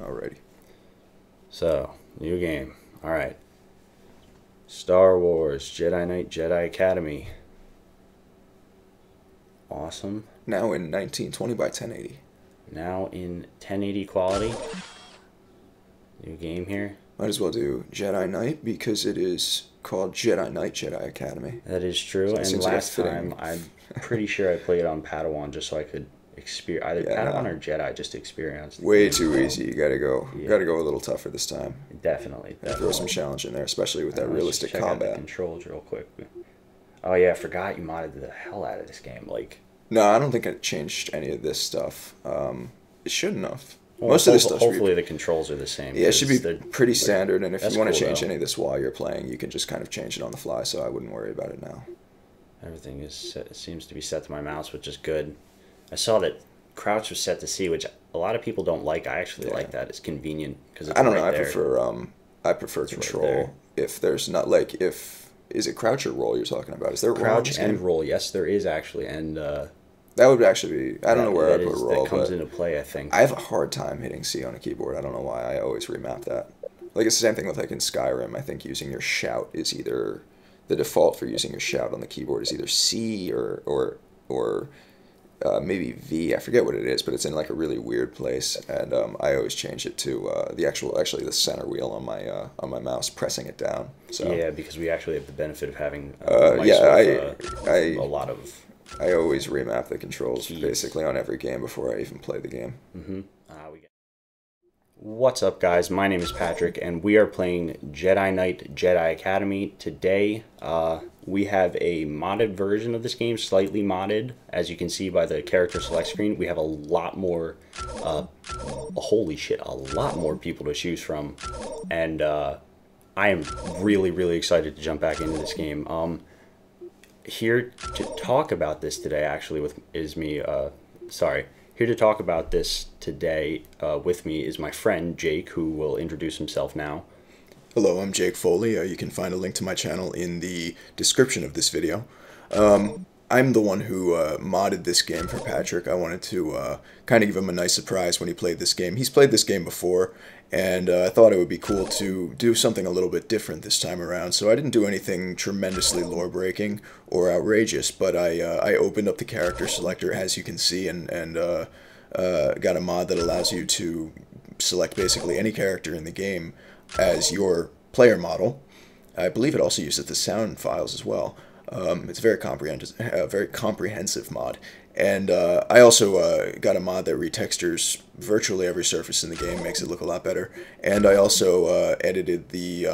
Alrighty. So, new game. Alright. Star Wars, Jedi Knight, Jedi Academy. Awesome. Now in 1920 by 1080. Now in 1080 quality. New game here. Might as well do Jedi Knight because it is called Jedi Knight, Jedi Academy. That is true. So and last time, I'm pretty sure I played on Padawan just so I could experience either Padawan or Jedi, just experience. Way too easy. You gotta go. Yeah. Gotta go a little tougher this time. Definitely. Throw some challenge in there, especially with that realistic check combat. Out the controls real quick. Oh yeah, I forgot you modded the hell out of this game. Like. No, I don't think it changed any of this stuff. It shouldn't have. Well, most of this stuff. Hopefully, the controls are the same. Yeah, it should be pretty standard. And if you want to change any of this while you're playing, you can just kind of change it on the fly. So I wouldn't worry about it now. Everything is set, seems to be set to my mouse, which is good. I saw that crouch was set to C, which a lot of people don't like. I actually like that. It's convenient because I don't know. I prefer control. Right if there's not is it crouch or roll you're talking about? Is there crouch and roll? Yes, there is actually, and that would actually be. I don't know where I put roll. That comes into play, I think. I have a hard time hitting C on a keyboard. I don't know why. I always remap that. Like it's the same thing with like in Skyrim. I think using your shout is either the default for using your shout on the keyboard is either C or maybe V. I forget what it is, but it's in like a really weird place, and I always change it to actually the center wheel on my mouse, pressing it down. So yeah, because we actually have the benefit of having a lot of. I always remap the controls basically on every game before I even play the game. Mm-hmm. What's up, guys? My name is Patrick, and we are playing Jedi Knight, Jedi Academy. Today, we have a modded version of this game, slightly modded. As you can see by the character select screen, we have a lot more, holy shit, a lot more people to choose from. And I am really, really excited to jump back into this game. Here to talk about this today, actually, here to talk about this today with me is my friend Jake, who will introduce himself now. Hello, I'm Jake Foley. You can find a link to my channel in the description of this video. I'm the one who modded this game for Patrick. I wanted to kind of give him a nice surprise when he played this game. He's played this game before, and I thought it would be cool to do something a little bit different this time around. So I didn't do anything tremendously lore-breaking or outrageous, but I opened up the character selector, as you can see, and got a mod that allows you to select basically any character in the game as your player model. I believe it also uses the sound files as well. It's a very comprehensive mod. And I also got a mod that retextures virtually every surface in the game, makes it look a lot better. And I also edited the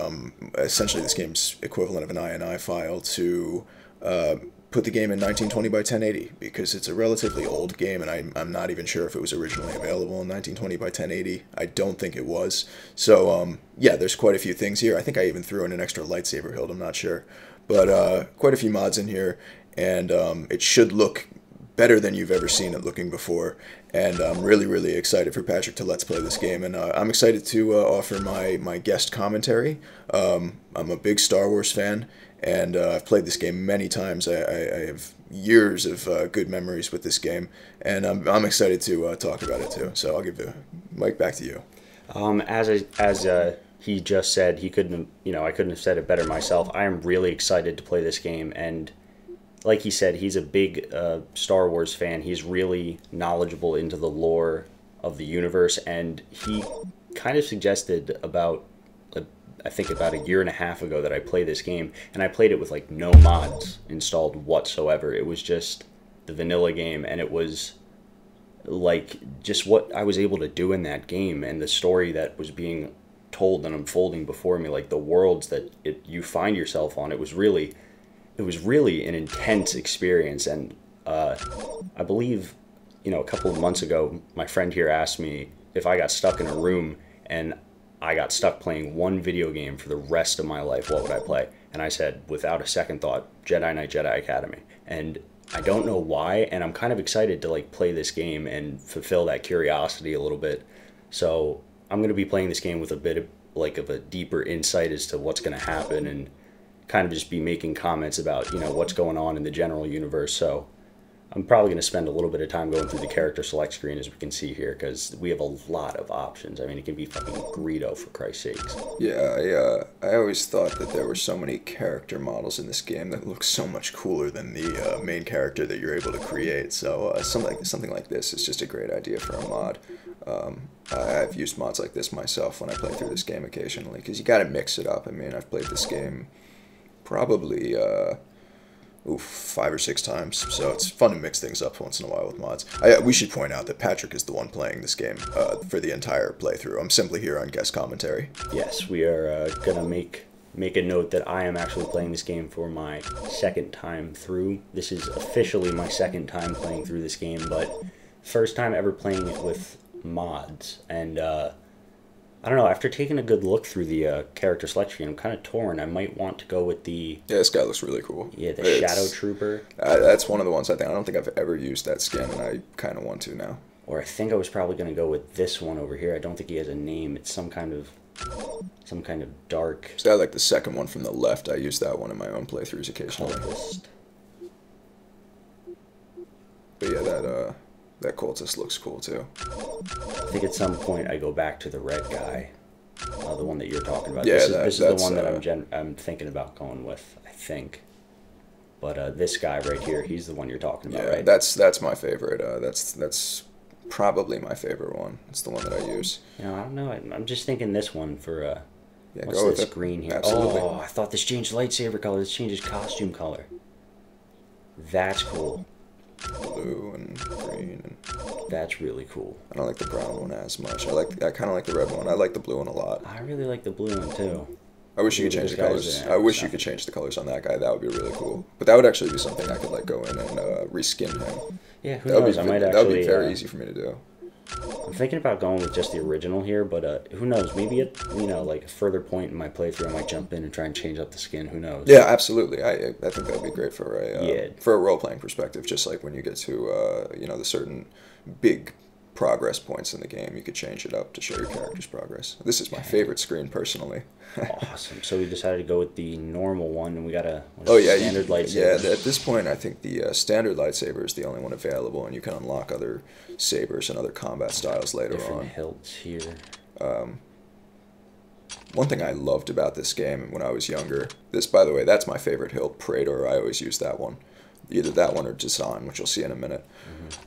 essentially this game's equivalent of an INI file to put the game in 1920 by 1080 because it's a relatively old game, and I'm not even sure if it was originally available in 1920 by 1080. I don't think it was. So yeah, there's quite a few things here. I think I even threw in an extra lightsaber hilt. I'm not sure. But quite a few mods in here, and it should look better than you've ever seen it looking before. And I'm really, really excited for Patrick to Let's Play this game, and I'm excited to offer my guest commentary. I'm a big Star Wars fan, and I've played this game many times. I have years of good memories with this game, and I'm excited to talk about it too. So I'll give the mic back to you. As he just said, he couldn't, I couldn't have said it better myself. I am really excited to play this game, and like he said, he's a big Star Wars fan. He's really knowledgeable into the lore of the universe, and he kind of suggested I think about a year and a half ago that I play this game, and I played it with like no mods installed whatsoever. It was just the vanilla game, and it was like just what I was able to do in that game, and the story that was being told and unfolding before me, like the worlds that you find yourself on. It was really an intense experience. And I believe, a couple of months ago, my friend here asked me if I got stuck in a room and I got stuck playing one video game for the rest of my life, what would I play? And I said, without a second thought, Jedi Knight, Jedi Academy. And I don't know why, and I'm kind of excited to like play this game and fulfill that curiosity a little bit. So I'm going to be playing this game with a bit of a deeper insight as to what's going to happen, and kind of just be making comments about what's going on in the general universe. So I'm probably going to spend a little bit of time going through the character select screen, as we can see here, because we have a lot of options. I mean, it can be fucking Greedo, for Christ's sakes. Yeah, I always thought that there were so many character models in this game that look so much cooler than the main character that you're able to create. So something like this is just a great idea for a mod. I've used mods like this myself when I play through this game occasionally, because you got to mix it up. I mean, I've played this game probably 5 or 6 times, so it's fun to mix things up once in a while with mods. We should point out that Patrick is the one playing this game for the entire playthrough. I'm simply here on guest commentary. Yes, we are gonna make a note that I am actually playing this game for my second time through. This is officially my second time playing through this game, but first time ever playing it with mods. And I don't know, after taking a good look through the character select screen, I'm kind of torn. I might want to go with the... Yeah, this guy looks really cool. Yeah, the Shadow Trooper. That's one of the ones I don't think I've ever used that skin, and I kind of want to now. Or I think I was probably going to go with this one over here. I don't think he has a name. It's some kind of dark... So I like the second one from the left. I use that one in my own playthroughs occasionally. Cultist. But yeah, that cultist looks cool too. I think at some point I go back to the red guy, the one that you're talking about. Yeah, this is the one that I'm thinking about going with, I think. But this guy right here, he's the one you're talking about, right? That's my favorite. That's probably my favorite one. It's the one that I use. You know, I don't know. I'm just thinking this one for yeah, what's go with this it. green here? Absolutely. Oh, I thought this changed lightsaber color. This changes costume color. That's cool. Blue and green, and that's really cool. I don't like the brown one as much. I kind of like the red one. I like the blue one a lot. I really like the blue one too. I wish you could change the colors. I wish you could change the colors on that guy. That would be really cool. But that would actually be something I could like go in and reskin him. Yeah, who knows? That would be very easy for me to do. I'm thinking about going with just the original here, but who knows? Maybe at like a further point in my playthrough, I might jump in and try and change up the skin. Who knows? Yeah, absolutely. I think that would be great for a role playing perspective. Just like when you get to the certain big progress points in the game, you could change it up to show your character's progress. This is my favorite screen personally. Awesome. So we decided to go with the normal one, and we got a standard lightsaber. Yeah, at this point, I think the standard lightsaber is the only one available, and you can unlock other sabers and other combat styles later Different on. hilts here. One thing I loved about this game when I was younger, by the way, that's my favorite hilt, Praetor. I always use that one. Either that one or Design, which you'll see in a minute.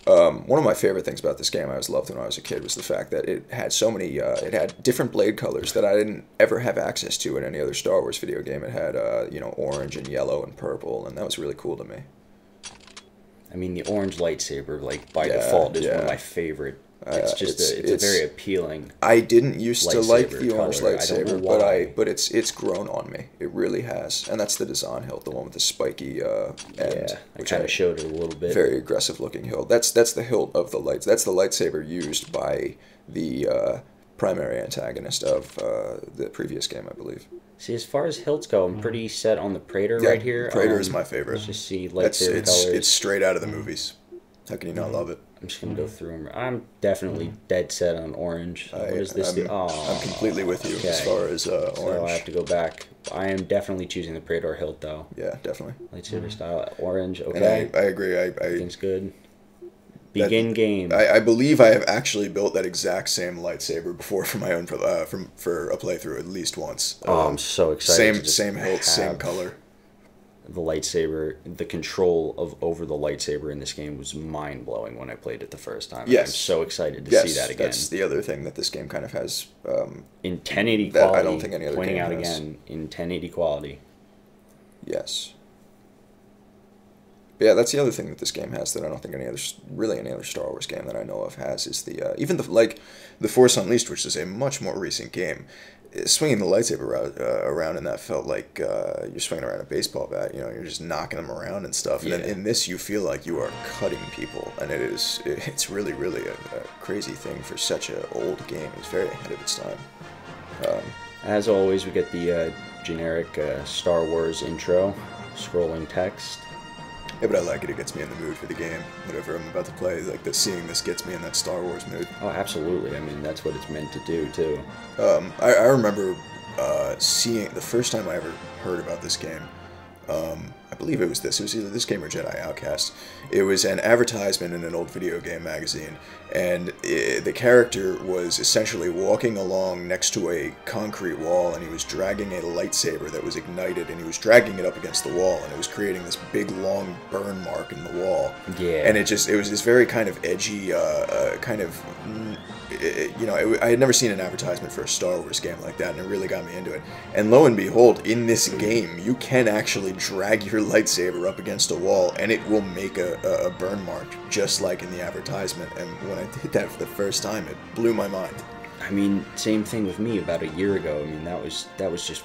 Mm-hmm. One of my favorite things about this game I always loved when I was a kid was the fact that it had so many, it had different blade colors that I didn't ever have access to in any other Star Wars video game. It had, orange and yellow and purple, and that was really cool to me. I mean, the orange lightsaber, like, by default, is one of my favorite. It's just it's a very appealing. I didn't used to like the orange color. lightsaber, but it's grown on me. It really has, and that's the Design hilt, the one with the spiky end. Yeah, I kind of showed it a little bit. Very aggressive looking hilt. That's the hilt of the lights. That's the lightsaber used by the primary antagonist of the previous game, I believe. See, as far as hilts go, I'm pretty set on the Praetor right here. Praetor is my favorite. Let's just see lightsaber colors. It's straight out of the movies. How can you not love it? I'm just going to go through them. I'm definitely dead set on orange. What is this? I'm completely with you as far as orange. So I have to go back. I am definitely choosing the Praetor hilt, though. Yeah, definitely. Lightsaber style, orange, okay. And I agree. Everything's good. Begin game. I believe I have actually built that exact same lightsaber before for my own for a playthrough at least once. I'm so excited. Same hilt, same color. The lightsaber, the control over the lightsaber in this game was mind blowing when I played it the first time. Yes. I'm so excited to see that again. That's the other thing that this game kind of has. In 1080 quality. I don't think any other pointing game out has. again in 1080 quality. Yes. But yeah, that's the other thing that this game has that I don't think any other Star Wars game that I know of has is even the Force Unleashed, which is a much more recent game. Swinging the lightsaber around in that felt like you're swinging around a baseball bat. You're just knocking them around and stuff. And in this, you feel like you are cutting people, and it's really, really a crazy thing for such an old game. It's very ahead of its time. As always, we get the generic Star Wars intro, scrolling text. Yeah, but I like it. It gets me in the mood for the game. Whatever I'm about to play, seeing this gets me in that Star Wars mood. Oh, absolutely. I mean, that's what it's meant to do, too. I remember seeing the first time I ever heard about this game. I believe it was this. It was either this game or Jedi Outcast. It was an advertisement in an old video game magazine, and the character was essentially walking along next to a concrete wall, and he was dragging a lightsaber that was ignited, and he was dragging it up against the wall, and it was creating this big, long burn mark in the wall. Yeah. And it was this very kind of edgy, kind of... I had never seen an advertisement for a Star Wars game like that, and it really got me into it. And lo and behold, in this game, you can actually drag your lightsaber up against a wall, and it will make a burn mark, just like in the advertisement. And when I did that for the first time, it blew my mind. I mean, same thing with me about a year ago. I mean, that was just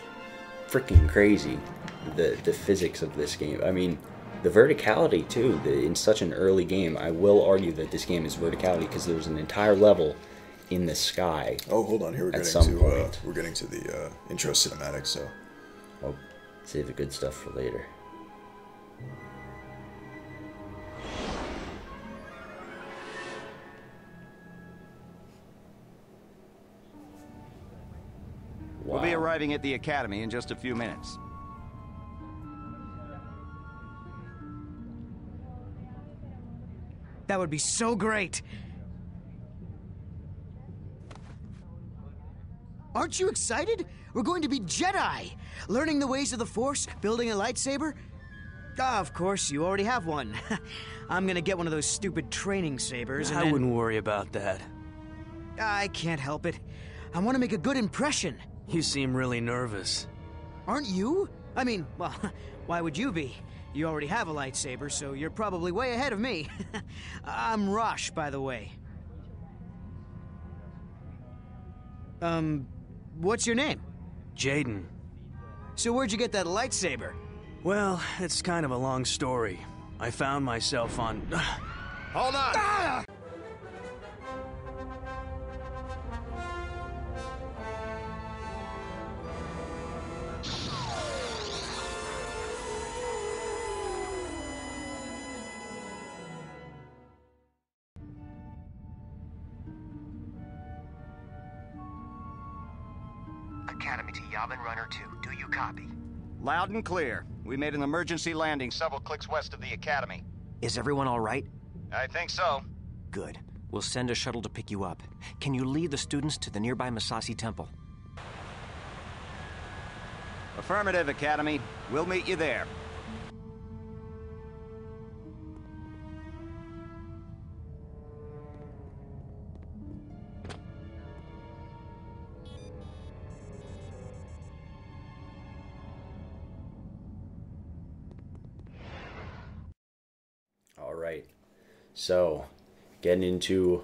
freaking crazy, the physics of this game. I mean, the verticality, too. In such an early game, I will argue that this game is verticality, because there's an entire level in the sky. Oh, hold on. Here we're getting to the intro cinematic, so... I'll save the good stuff for later. Wow. We'll be arriving at the Academy in just a few minutes. That would be so great! Aren't you excited? We're going to be Jedi! Learning the ways of the Force, building a lightsaber. Ah, of course, you already have one. I'm gonna get one of those stupid training sabers and I wouldn't worry about that. I can't help it. I want to make a good impression. You seem really nervous. Aren't you? I mean, well, why would you be? You already have a lightsaber, so you're probably way ahead of me. I'm Rosh, by the way. What's your name? Jaden. So where'd you get that lightsaber? Well, it's kind of a long story. I found myself on... Hold on! Ah! Academy to Yavin Runner 2. Do you copy? Loud and clear. We made an emergency landing several clicks west of the Academy. Is everyone all right? I think so. Good. We'll send a shuttle to pick you up. Can you lead the students to the nearby Masasi Temple? Affirmative, Academy. We'll meet you there. All right. So, getting into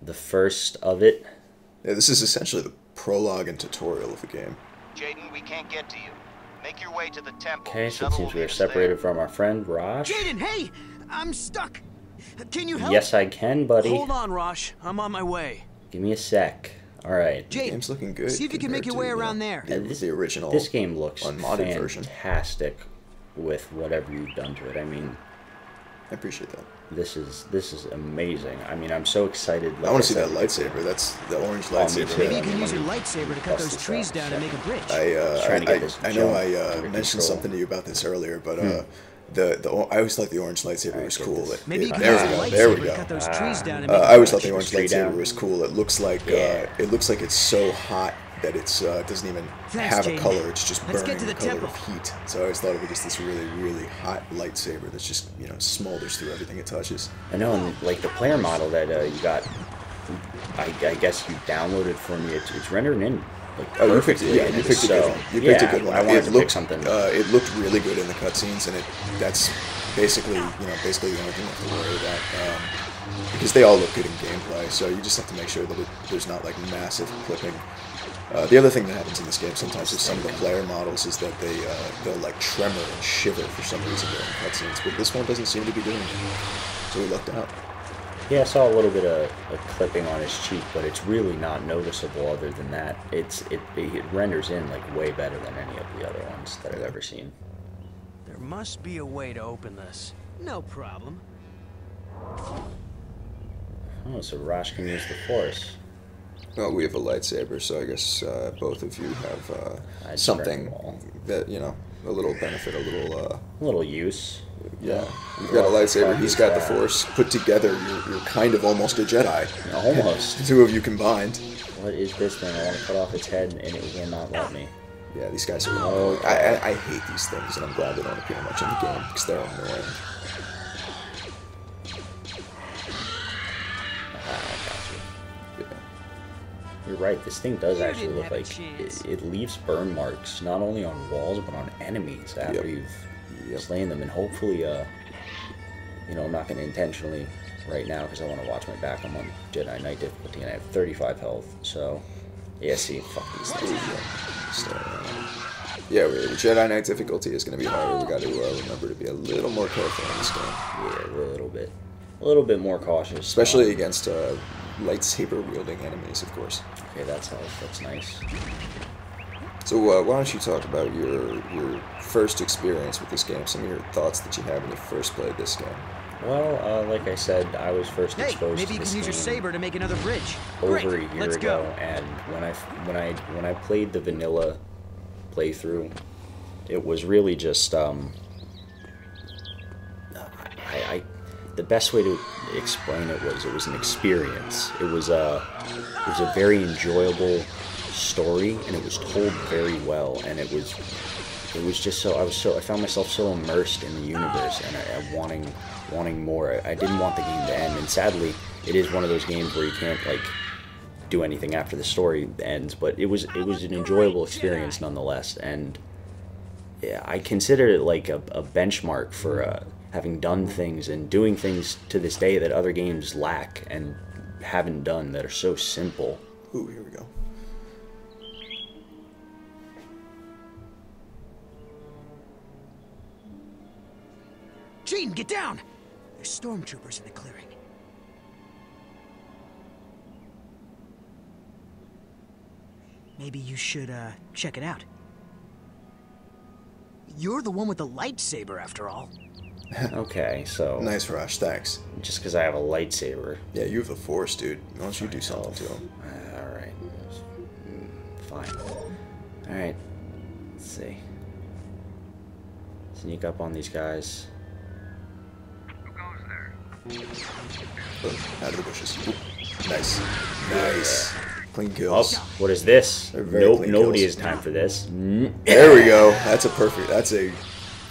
the first of it. Yeah, this is essentially the prologue and tutorial of the game. Jaden, we can't get to you. Make your way to the temple. Okay, so it seems we are separated from our friend, Rosh. Jaden, hey! I'm stuck! Can you help? Yes, I can, buddy. Hold on, Rosh. I'm on my way. Give me a sec. All right. The game's looking good. See if you can make your way around there. The original, This game looks unmodded version. fantastic with whatever you've done to it. I mean, I appreciate that. this is amazing. I mean, I'm so excited. I want to see that lightsaber. That's the orange lightsaber. too. Maybe you I can mean, use your let me lightsaber to cut bust those this trees out. down and make a bridge. Trying to get this I know jump I under mentioned control. something to you about this earlier, but I always thought the orange lightsaber was get cool. this. Maybe you can There use we your go. There we lightsaber to go. cut those trees down and make I a always thought bridge. the orange Straight lightsaber down. was cool. It looks like Yeah. it's so hot that it's doesn't even Thanks, have a Jaden. color. It's just Let's burning get to the the color temple. of heat. So I always thought it was just this really, really hot lightsaber that's just smolders through everything it touches. I know, and like the player model that you got, I guess you downloaded for me. It's rendered in like Oh, you picked perfectly. it. Yeah, you picked a good So, one. You picked a good one. I wanted to looked, pick something. It looked really good in the cutscenes, and that's basically the only thing you have to worry about. Because they all look good in gameplay, so you just have to make sure that there's not like massive clipping. The other thing that happens in this game sometimes with some of the player models is that they'll like tremor and shiver for some reason during cutscenes, but this one doesn't seem to be doing it. So we lucked out. Yeah, I saw a little bit of clipping on his cheek, but it's really not noticeable. Other than that, it renders in like way better than any of the other ones that I've ever seen. There must be a way to open this. No problem. Oh, so Rosh can use the Force. Well, we have a lightsaber, so I guess both of you have I'd something burn them all. that a little benefit, a little A little use. yeah. You've got a lightsaber. He's got the Force put together. You're kind of almost a Jedi. Almost. The two of you combined. What is this thing? I want to cut off its head, and it will not let me. Yeah, these guys are annoying. I hate these things, and I'm glad they don't appear much in the game because they're annoying. You're right, this thing does actually look like it leaves burn marks, not only on walls, but on enemies after you've slain them. And hopefully, you know, I'm not going to intentionally right now because I want to watch my back. I'm on Jedi Knight difficulty and I have 35 health, so yeah, see, fuck these things. Yeah, the Jedi Knight difficulty is going to be harder. We got to remember to be a little more careful in this game. Yeah, a little bit more cautious. Especially against lightsaber-wielding enemies, of course. Okay, that's nice. So why don't you talk about your first experience with this game, some of your thoughts that you had when you first played this game. Well, like I said, I was first exposed maybe to you this can use your game saber to make another bridge. over Great, a year let's ago, go. and when I played the vanilla playthrough, it was really just the best way to explain it was an experience. It was a very enjoyable story, and it was told very well, and it was just I found myself so immersed in the universe, and I wanting more. I didn't want the game to end, and sadly, it is one of those games where you can't like do anything after the story ends. But it was an enjoyable experience nonetheless, and yeah, I consider it like a benchmark for having done things and doing things to this day that other games lack and haven't done, that are so simple. Ooh, here we go. Gene, get down! There's stormtroopers in the clearing. Maybe you should, check it out. You're the one with the lightsaber, after all. Okay, so Nice, Rush. Thanks. just because I have a lightsaber. Yeah, you have the Force, dude. Why don't you do something to him? Alright. Fine. Alright. Let's see. Sneak up on these guys. Out of the bushes. Ooh, nice. Nice. Clean kills. Oh, what is this? They're very Nope, clean nobody kills. has time for this. There we go. That's a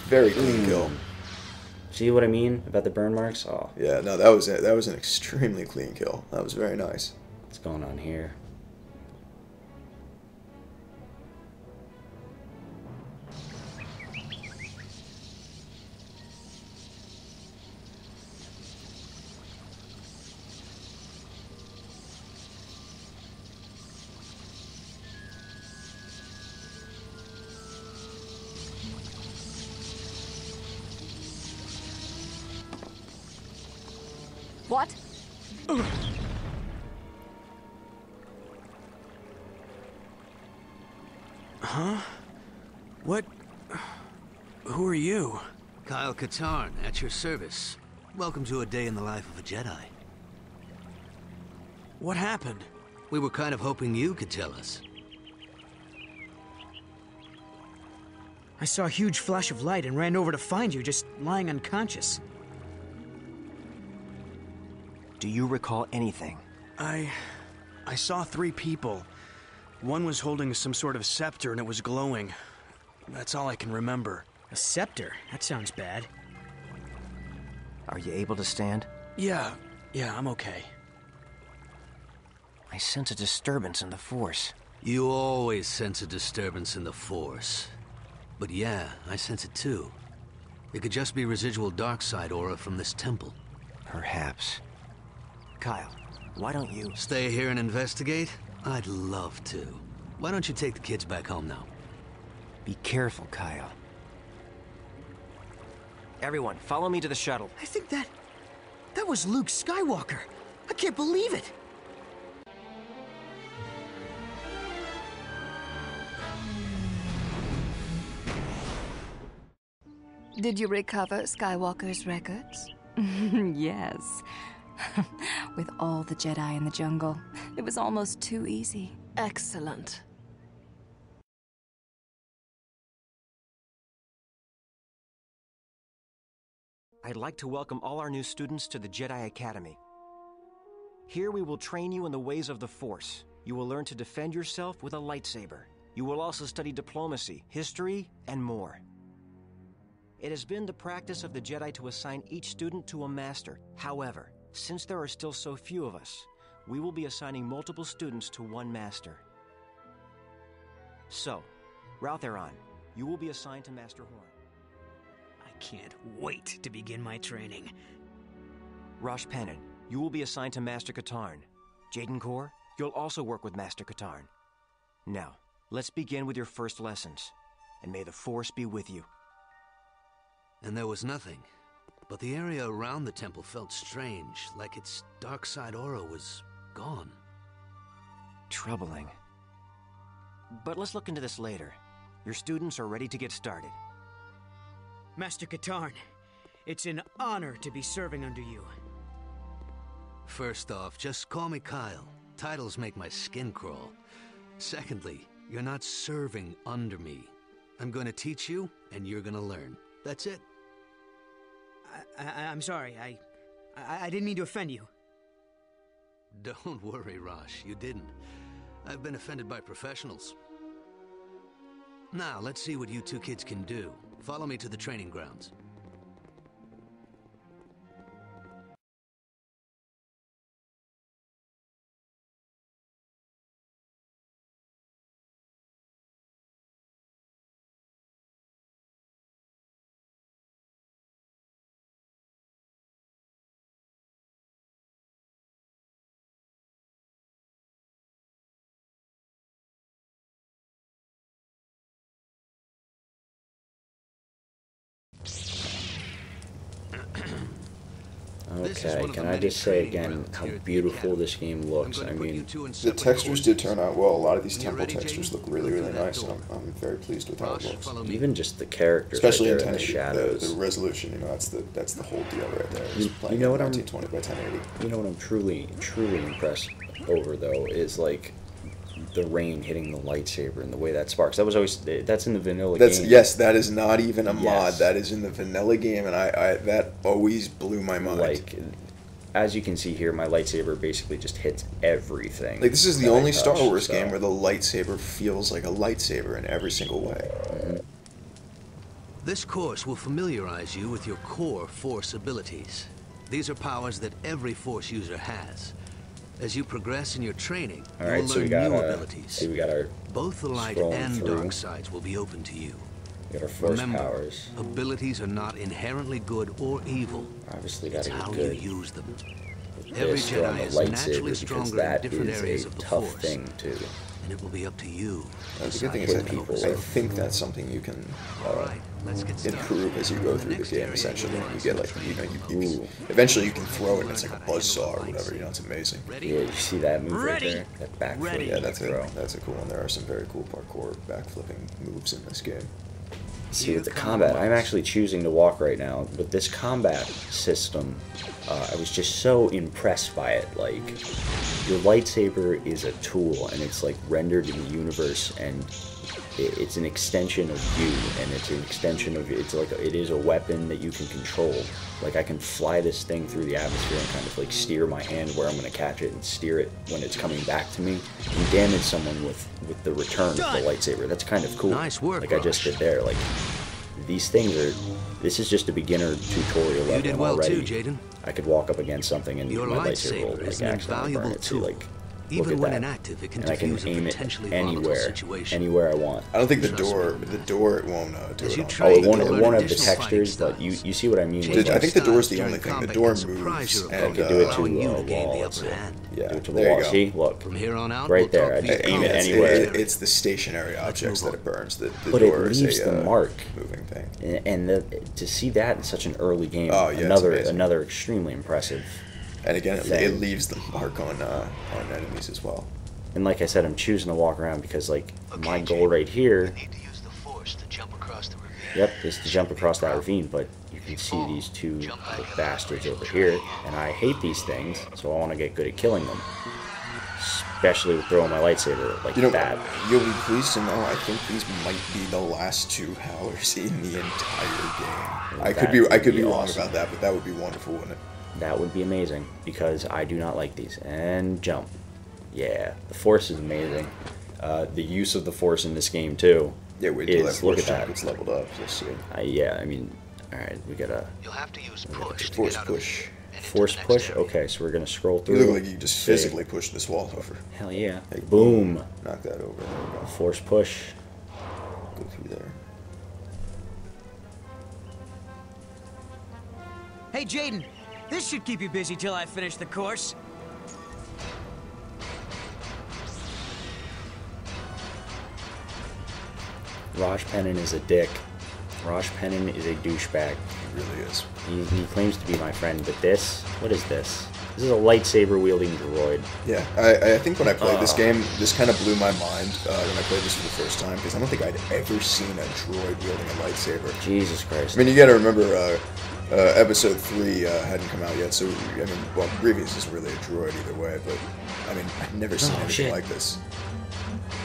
very clean kill. See what I mean about the burn marks? Oh, Yeah, no, that was an extremely clean kill. That was very nice. what's going on here? What? Huh? What? Who are you? Kyle Katarn, at your service. Welcome to a day in the life of a Jedi. What happened? We were kind of hoping you could tell us. I saw a huge flash of light and ran over to find you, just lying unconscious. Do you recall anything? I saw 3 people. One was holding some sort of scepter and it was glowing. That's all I can remember. A scepter? That sounds bad. Are you able to stand? Yeah, I'm okay. I sense a disturbance in the Force. You always sense a disturbance in the Force. But yeah, I sense it too. It could just be residual dark side aura from this temple. Perhaps. Kyle, why don't you... Stay here and investigate? I'd love to. Why don't you take the kids back home now? Be careful, Kyle. Everyone, follow me to the shuttle. I think that was Luke Skywalker. I can't believe it. Did you recover Skywalker's records? Yes. With all the Jedi in the jungle, it was almost too easy. Excellent. I'd like to welcome all our new students to the Jedi Academy. Here we will train you in the ways of the Force. You will learn to defend yourself with a lightsaber. You will also study diplomacy, history, and more. It has been the practice of the Jedi to assign each student to a master. However, since there are still so few of us, we will be assigning multiple students to one master. So, Routheron, you will be assigned to Master Horn. I can't wait to begin my training. Rosh Panin, you will be assigned to Master Katarn. Jaden Kor, you'll also work with Master Katarn. Now, let's begin with your first lessons. And may the Force be with you. And there was nothing. But the area around the temple felt strange, like its dark side aura was gone. Troubling. But let's look into this later. Your students are ready to get started. Master Katarn, it's an honor to be serving under you. First off, just call me Kyle. Titles make my skin crawl. Secondly, you're not serving under me. I'm going to teach you, and you're going to learn. That's it. I'm sorry. I didn't mean to offend you. Don't worry, Rosh. You didn't. I've been offended by professionals. Now, let's see what you two kids can do. Follow me to the training grounds. Okay, can I just say again how beautiful this game looks? I mean, the textures did turn out well. A lot of these temple textures look really, really nice, and I'm very pleased with how it looks. even just the characters, Especially right in there, the 1080, shadows. the resolution. You know, that's the whole deal right there. Just playing know what 1920 by 1080. You know what I'm truly impressed over though is like the rain hitting the lightsaber and the way that sparks. That was always that's in the vanilla game. Yes, that is not even a mod. Yes. That is in the vanilla game, and I that always blew my mind. Like, as you can see here, my lightsaber basically just hits everything. Like, this is the that I only Star touch, Wars so. game where the lightsaber feels like a lightsaber in every single way. Mm-hmm. This course will familiarize you with your core Force abilities. These are powers that every Force user has. As you progress in your training, All you right, will so we learn got new abilities. see, we got our Both the light scrolling and through. dark sides will be open to you. We got our force Remember, powers. abilities are not inherently good or evil. Obviously, It's gotta how get you good. use them. With Every this, throw on Jedi the is naturally lightsaber because stronger in that different is areas a of the tough Force. thing to. And it will be up to you. The good thing is, I think that's something you can Alright, let's get started. improve as you go through the game. Essentially, you get like eventually you can throw it. And it's like a buzzsaw or whatever. You know, it's amazing. Yeah, you see that move right there? That backflip. Yeah, that's throw. that's a cool one. There are some very cool parkour backflipping moves in this game. See, with the combat, I'm actually choosing to walk right now. With this combat system, I was just so impressed by it. Like, your lightsaber is a tool, and it's like rendered in the universe, and it's an extension of you, and it's an extension of it is a weapon that you can control. Like, I can fly this thing through the atmosphere and kind of like steer my hand where I'm going to catch it and steer it when it's coming back to me and damage someone with the return of the lightsaber. That's kind of cool. Nice work, like I just did there. Like, these things this is just a beginner tutorial level. You did well already. too, Jaden. I could walk up against something and Your my lightsaber will lightsaber like is an accidentally burn invaluable it. See, tool. like, look Even at when that. inactive, it can And I can diffuse a aim it potentially volatile anywhere, situation. anywhere I want. I don't think the Trust door it won't do As it you on. train, It won't you'll learn have the additional textures, fighting but you styles. see what I mean. Changing I think the door's the styles only during thing. The combat door can surprise moves, your and I could opponent, do it to allowing you a to gain wall. the It's upper hand. Yeah, do it to the there you wall. go. See, look, From here on out, right we'll there. talk I just via aim it combat. anywhere. It's the stationary objects that it burns. The But it door is leaves the mark. moving thing. and to see that in such an early game, Oh, yeah, it's amazing. another extremely impressive. And again, it thing. leaves the mark on enemies as well. And like I said, I'm choosing to walk around because like my goal right here, yep, is to jump across that ravine. But you can see these two little bastards over here, and I hate these things, so I want to get good at killing them. especially with throwing my lightsaber like You know, that. you'll be pleased to know I think these might be the last 2 howlers in the entire game. I could be wrong awesome. about that, but that would be wonderful, wouldn't it? That would be amazing, because I do not like these. And jump. Yeah, the Force is amazing. The use of the Force in this game, too. Yeah, wait till that is, look Force at jump that. gets leveled up. You'll see. Yeah, I mean, alright, we gotta... You'll have to use push to Force get out push. of and into Force the next push? area. Okay, so we're gonna scroll You through. look like you just see. physically pushed this wall over. Hell yeah. Hey, Boom. Knock that over. There we go. Force push. Go through there. Hey, Jaden, this should keep you busy till I finish the course. Raj Pennon is a dick. Raj Pennon is a douchebag. It really is. He claims to be my friend, but this? What is this? This is a lightsaber-wielding droid. Yeah, I think when I played this game, this kind of blew my mind when I played this for the first time, because I don't think I'd ever seen a droid wielding a lightsaber. Jesus Christ. I mean, you gotta remember, Episode 3 hadn't come out yet, so, I mean, well, Grievous isn't really a droid either way, but, I mean, I've never seen anything shit. like this.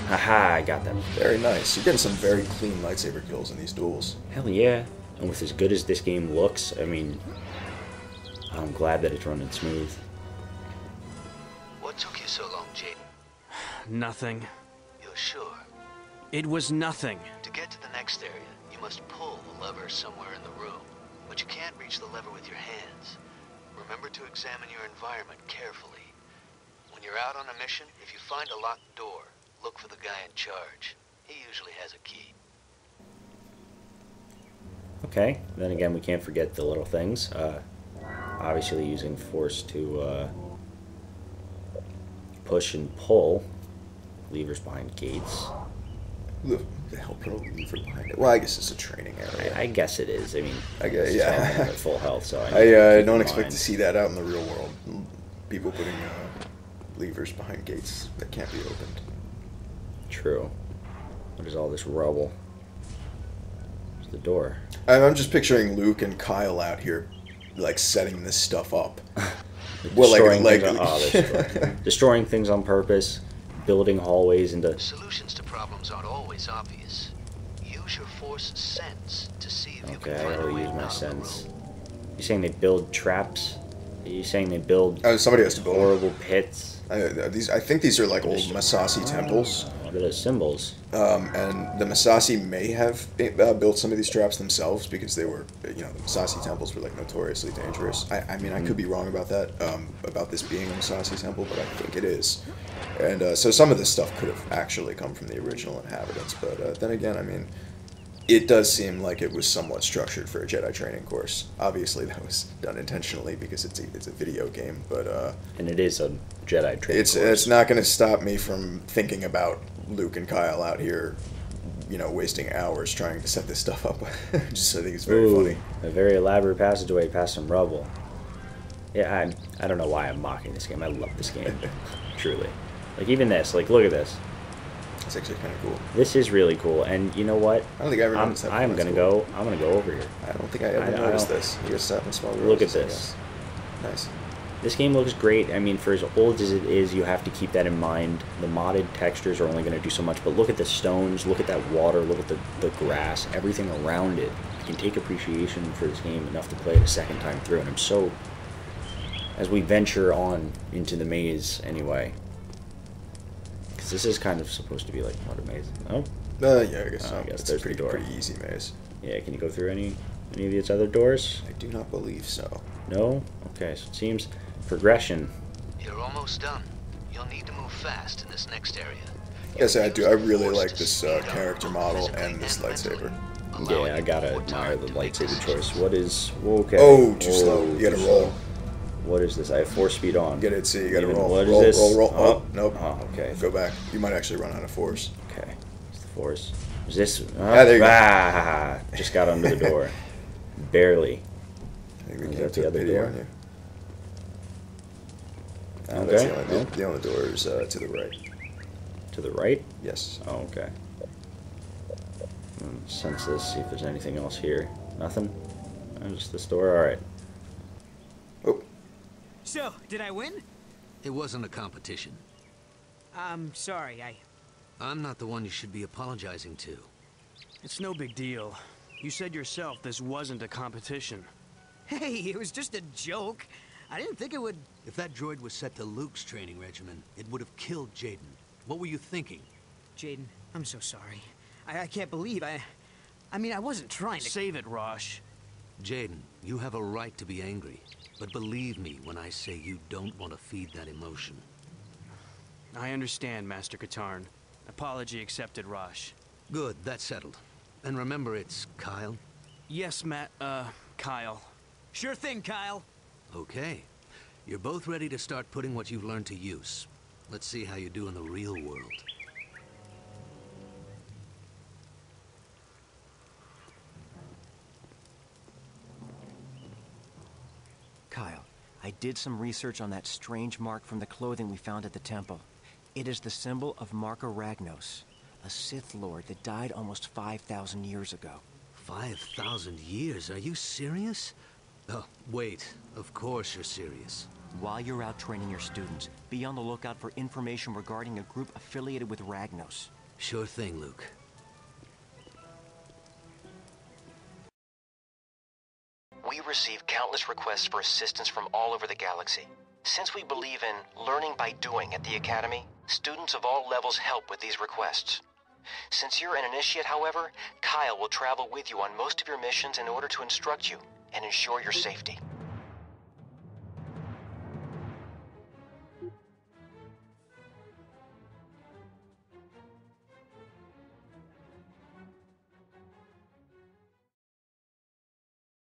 Haha, I got them. Very nice. You're getting some very clean lightsaber kills in these duels. Hell yeah. And with as good as this game looks, I mean, I'm glad that it's running smooth. What took you so long, Jaden? Nothing. You're sure? It was nothing. To get to the next area, you must pull the lever somewhere in the room. But you can't reach the lever with your hands. Remember to examine your environment carefully. When you're out on a mission, if you find a locked door, look for the guy in charge. He usually has a key. Okay, then again, we can't forget the little things. Obviously using Force to push and pull levers behind gates. Who the hell put a lever behind it? Well, I guess it's a training area. I guess it is. I mean, I guess, this is yeah. how I'm at full health, so I don't expect to see that out in the real world. People putting levers behind gates that can't be opened. True. What is all this rubble? There's the door. I'm just picturing Luke and Kyle out here, like, setting this stuff up. Well, Destroying like, things on, destroying things on purpose, building hallways into... Solutions to problems aren't always obvious. Use your Force sense to see if you Okay, can I find a gotta way use my out of the sense. room. You saying they build traps? Are you saying they build somebody has to build them. horrible pits? I think these are like old Masasi temples. What are those symbols? And the Masasi may have built some of these traps themselves because they were, you know, the Masasi temples were like notoriously dangerous. I mean, I could be wrong about that, about this being a Masasi temple, but I think it is. And so some of this stuff could have actually come from the original inhabitants, but then again, I mean, it does seem like it was somewhat structured for a Jedi training course. Obviously, that was done intentionally because it's a video game, but And it is a Jedi training course. it's not going to stop me from thinking about Luke and Kyle out here, you know, wasting hours trying to set this stuff up. Just I think it's very funny. A very elaborate passageway past some rubble. Yeah, I don't know why I'm mocking this game. I love this game. Truly. Like, even this. Like, look at this. It's actually kind of cool. This is really cool. And you know what? I don't think I ever noticed that. I'm gonna go over here. I don't think I ever noticed this. You just sat in small rooms. Look at this. Nice. This game looks great. I mean, for as old as it is, you have to keep that in mind. The modded textures are only going to do so much, but look at the stones, look at that water, look at the grass, everything around it. I can take appreciation for this game enough to play it a second time through, and I'm so... As we venture on into the maze, anyway. Because this is kind of supposed to be like, what, a maze? Oh? Yeah, I guess so. I guess It's there's a pretty, the door. pretty easy maze. Yeah, can you go through any of these other doors? I do not believe so. No? Okay, so it seems... Progression. You're almost done. You'll need to move fast in this next area. Yes, I do. I really like this character model and this lightsaber. Yeah, I gotta admire the lightsaber choice. What is... Okay. Oh, too slow. You gotta too roll. slow. What is this? I have 4 speed on. Get it, see, you gotta Even- roll. What is roll, this? roll. Oh, Oh, nope. Oh, okay. Go back. You might actually run out of force. Okay. It's the Force. Is this... Ah, there you go. Ah, just got under the door. Barely. I think we Is can that the take other video door? on you. Okay. That's the only door is to the right. To the right? Yes. Oh, okay. Sense this, see if there's anything else here. Nothing? Just this door? Alright. Oh. So, did I win? It wasn't a competition. I'm sorry, I'm not the one you should be apologizing to. It's no big deal. You said yourself this wasn't a competition. Hey, it was just a joke. I didn't think it would... If that droid was set to Luke's training regimen, it would have killed Jaden. What were you thinking? Jaden, I'm so sorry. I can't believe I mean, I wasn't trying to... Save it, Rosh. Jaden, you have a right to be angry. But believe me when I say you don't want to feed that emotion. I understand, Master Katarn. Apology accepted, Rosh. Good, that's settled. And remember, it's Kyle? Yes, Kyle. Sure thing, Kyle. Okay. You're both ready to start putting what you've learned to use. Let's see how you do in the real world. Kyle, I did some research on that strange mark from the clothing we found at the temple. It is the symbol of Marka Ragnos, a Sith Lord that died almost 5,000 years ago. 5,000 years? Are you serious? Oh, wait. Of course you're serious. While you're out training your students, be on the lookout for information regarding a group affiliated with Ragnos. Sure thing, Luke. We receive countless requests for assistance from all over the galaxy. Since we believe in learning by doing at the Academy, students of all levels help with these requests. Since you're an initiate, however, Kyle will travel with you on most of your missions in order to instruct you and ensure your safety.